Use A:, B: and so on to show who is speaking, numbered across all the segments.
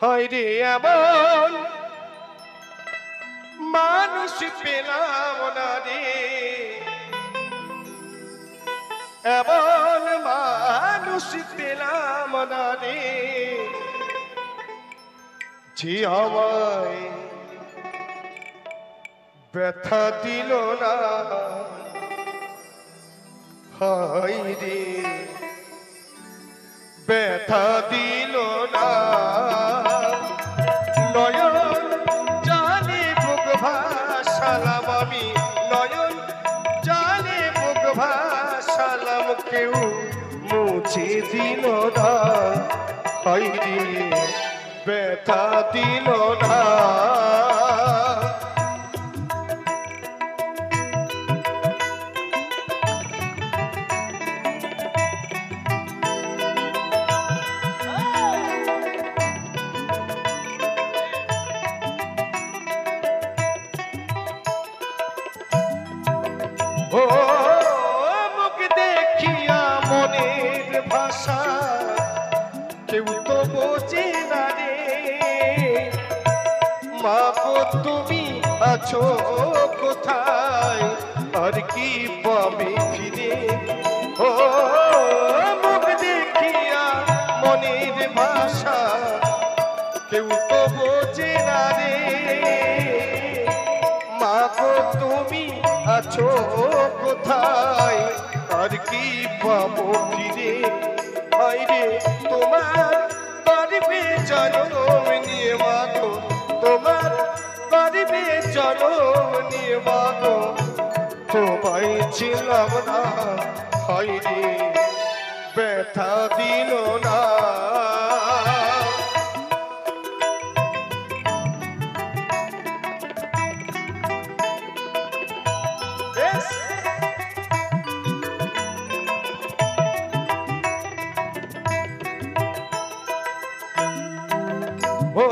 A: হয় রে এমন মানুষ পেলাম না রে, এমন মানুষ পেলাম না রে, যে আমায় ব্যথা দিল না। হয় রে ব্যথা দিল না। নয়ন জানে বুক ভাসালাম আমি, নয়ন জানে বুক ভাসালাম, কেউ মুছে দিল না। হয় রে ব্যথা দিল না। ও মুখ দেখিয়া মনের ভাষা কেউ তো বোঝে না রে, মা গো তুমি আছো কোথায়, আর কি পাবে ফিরে। ও মুখ দেখিয়া মনের ভাষা কেউ তো বোঝে না রে, মা গো তুমি আছো কোথায়, আর কি পাবো ফিরে। হয় রে তোমার গর্বে জন্ম নিয়ে মা গো, তোমার গর্বে জন্ম নিয়ে মা গো, তোমায় ছিলাম না। হয় রে ব্যথা দিল না। ও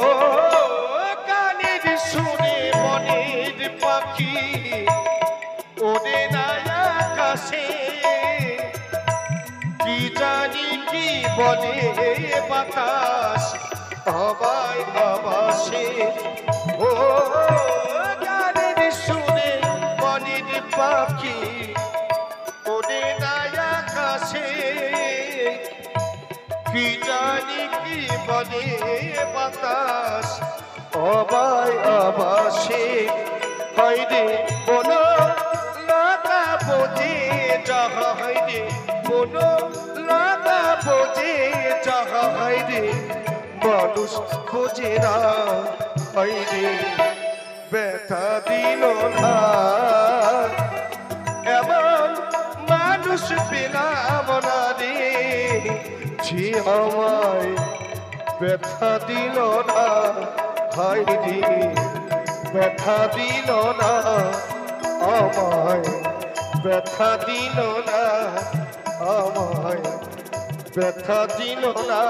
A: গানের সুরে মনের পাখি ওরে না আকাশে, কি জানি কি বলে বাতাস আমায় আবাসে। ও গানের সুরে মনের পাখি ওরে না আকাশে, কি জানি কি বলে বাতাস অবাই আবাসে। হয় রে কোনো লতা বোঝে যাহা, হয় রে কোনো লতা বোঝে যাহা, হয় রে মানুষ বোঝে না। হয় রে ব্যথা দিল না। এমন মানুষ পেলাম না রে, যে আমায় ব্যথা দিল না। হয় রে ব্যথা দিল না, আমায় ব্যথা দিল না, আমায় ব্যথা দিল না।